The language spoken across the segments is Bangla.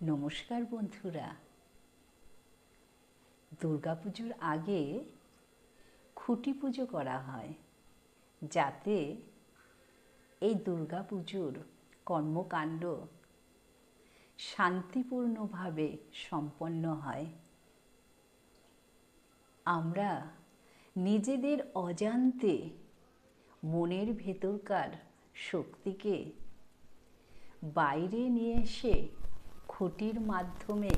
নমস্কার বন্ধুরা। দুর্গাপুজোর আগে খুঁটি পুজো করা হয়, যাতে এই দুর্গাপুজোর কর্মকাণ্ড শান্তিপূর্ণভাবে সম্পন্ন হয়। আমরা নিজেদের অজান্তে মনের ভেতরকার শক্তিকে বাইরে নিয়ে এসে খুঁটির মাধ্যমে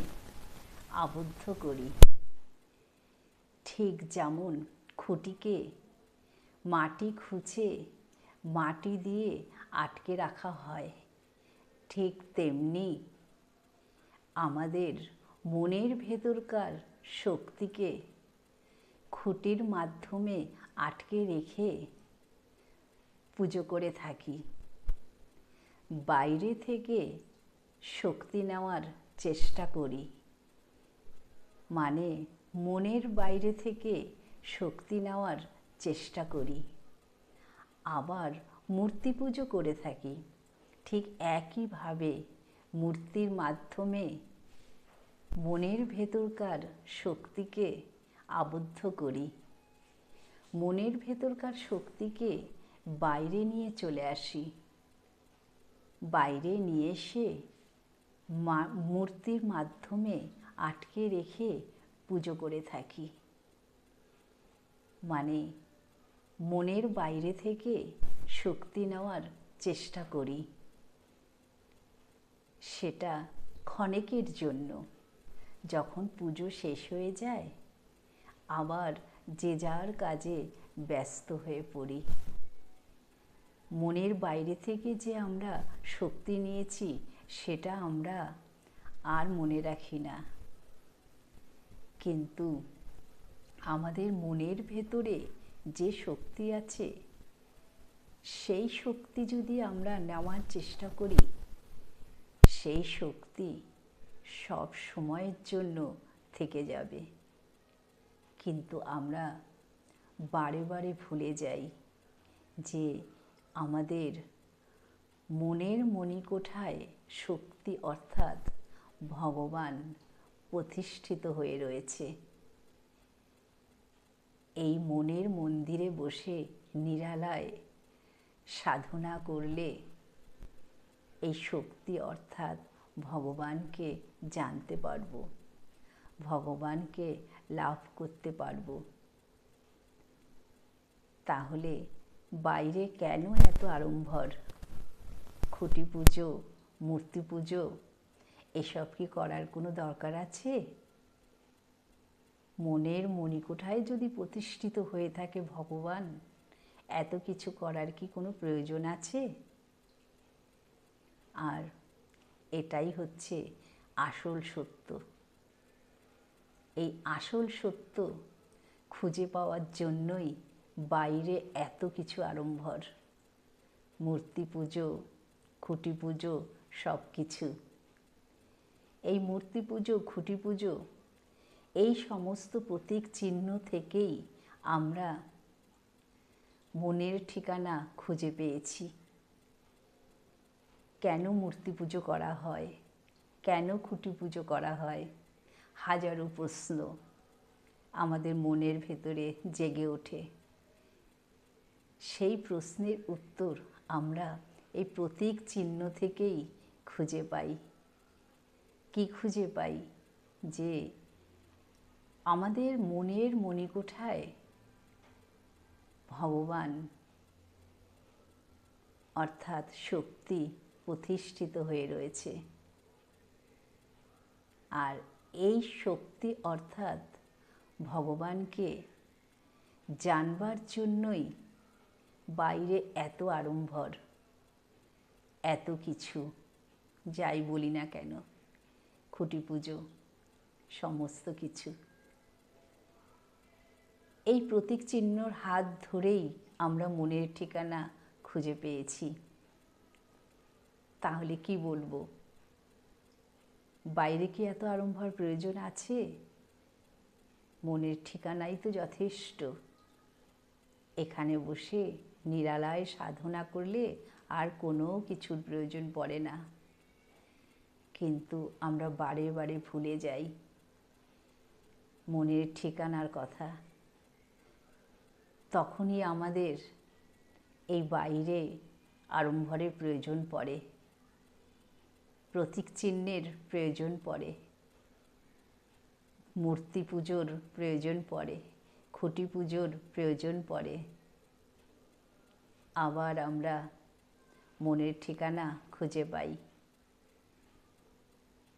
আবদ্ধ করি। ঠিক যেমন খুঁটিকে মাটি খুঁচে মাটি দিয়ে আটকে রাখা হয়, ঠিক তেমনি আমাদের মনের ভেতরকার শক্তিকে খুঁটির মাধ্যমে আটকে রেখে পুজো করে থাকি। বাইরে থেকে শক্তি নেওয়ার চেষ্টা করি, মানে মনের বাইরে থেকে শক্তি নেওয়ার চেষ্টা করি। আবার মূর্তি পুজো করে থাকি, ঠিক একইভাবে মূর্তির মাধ্যমে মনের ভেতরকার শক্তিকে আবদ্ধ করি। মনের ভেতরকার শক্তিকে বাইরে নিয়ে চলে আসি, বাইরে নিয়ে এসে মূর্তির মাধ্যমে আটকে রেখে পুজো করে থাকি। মানে মনের বাইরে থেকে শক্তি নেওয়ার চেষ্টা করি। সেটা ক্ষণেকের জন্য। যখন পুজো শেষ হয়ে যায়, আবার যে যার কাজে ব্যস্ত হয়ে পড়ি। মনের বাইরে থেকে যে আমরা শক্তি নিয়েছি, সেটা আমরা আর মনে রাখি না। কিন্তু আমাদের মনের ভেতরে যে শক্তি আছে, সেই শক্তি যদি আমরা নেওয়ার চেষ্টা করি, সেই শক্তি সব সময়ের জন্য থেকে যাবে। কিন্তু আমরা বারে বারে ভুলে যাই যে আমাদের মনের মণিকোঠায় শক্তি অর্থাৎ ভগবান প্রতিষ্ঠিত হয়ে রয়েছে। এই মনের মন্দিরে বসে নিরালায় সাধনা করলে এই শক্তি অর্থাৎ ভগবানকে জানতে পারব, ভগবানকে লাভ করতে পারব। তাহলে বাইরে কেন এত আড়ম্বর? খুঁটি পুজো, মূর্তি পুজো এসব কি করার কোনো দরকার আছে? মনের মণিকোঠায় যদি প্রতিষ্ঠিত হয়ে থাকে ভগবান, এত কিছু করার কি কোনো প্রয়োজন আছে? আর এটাই হচ্ছে আসল সত্য। এই আসল সত্য খুঁজে পাওয়ার জন্যই বাইরে এত কিছু আড়ম্বর। মূর্তি পুজো, খুঁটি পুজো, সব কিছু। এই মূর্তি পুজো, খুঁটি পুজো, এই সমস্ত প্রতীক চিহ্ন থেকেই আমরা মনের ঠিকানা খুঁজে পেয়েছি। কেন মূর্তি পুজো করা হয়, কেন খুঁটি পুজো করা হয়, হাজারো প্রশ্ন আমাদের মনের ভেতরে জেগে ওঠে। সেই প্রশ্নের উত্তর আমরা এই প্রতীক চিহ্ন থেকেই খুঁজে পাই। কি খুঁজে পাই? যে আমাদের মনের মণিকোঠায় ভগবান অর্থাৎ শক্তি প্রতিষ্ঠিত হয়ে রয়েছে। আর এই শক্তি অর্থাৎ ভগবানকে জানবার জন্যই বাইরে এত আড়ম্বর, এত কিছু। যাই বলি না কেন, খুঁটি পুজো, সমস্ত কিছু। এই প্রতীক চিহ্নর হাত ধরেই আমরা মনের ঠিকানা খুঁজে পেয়েছি। তাহলে কি বলবো? বাইরে কি এত আড়ম্বর প্রয়োজন আছে? মনের ঠিকানাই তো যথেষ্ট। এখানে বসে নিরালায় সাধনা করলে আর কোনো কিছুর প্রয়োজন পড়ে না। কিন্তু আমরা বারে বারে ভুলে যাই মনের ঠিকানার কথা। তখনই আমাদের এই বাইরে আড়ম্বরের প্রয়োজন পড়ে, প্রতীক চিহ্নের প্রয়োজন পড়ে, মূর্তি পুজোর প্রয়োজন পড়ে, খুঁটি পুজোর প্রয়োজন পড়ে। আবার আমরা মনের ঠিকানা খুঁজে পাই।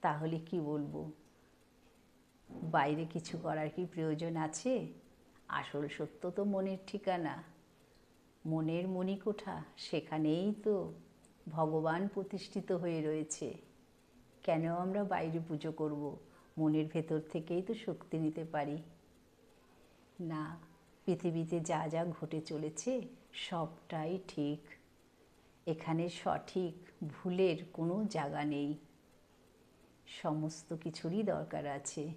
তাহলে কি বলবো, বাইরে কিছু করার কি প্রয়োজন আছে? আসল সত্য তো মনের ঠিকানা, মনের মণিকোঠা, সেখানেই তো ভগবান প্রতিষ্ঠিত হয়ে রয়েছে। কেন আমরা বাইরে পুজো করব? মনের ভেতর থেকেই তো শক্তি নিতে পারি। না, পৃথিবীতে যা যা ঘটে চলেছে সবটাই ঠিক। এখানে সঠিক ভুলের কোনো জায়গা নেই। সমস্ত কিছুরই দরকার আছে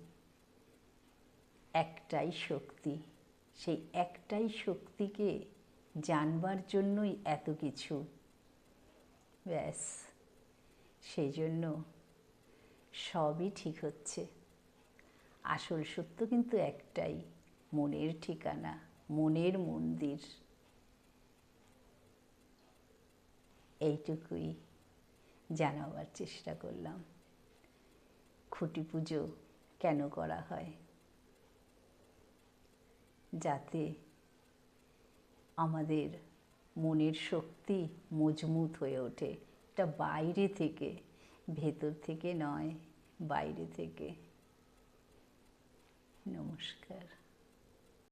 একটাই শক্তি। সেই একটাই শক্তিকে জানবার জন্যই এত কিছু। ব্যাস, সেই জন্য সবই ঠিক হচ্ছে। আসল সত্য কিন্তু একটাই, মনের ঠিকানা, মনের মন্দির। এইটুকুই জানাবার চেষ্টা করলাম। খুঁটি পুজো কেন করা হয়? যাতে আমাদের মনের শক্তি মজবুত হয়ে ওঠে। এটা বাইরে থেকে, ভেতর থেকে নয়, বাইরে থেকে। নমস্কার।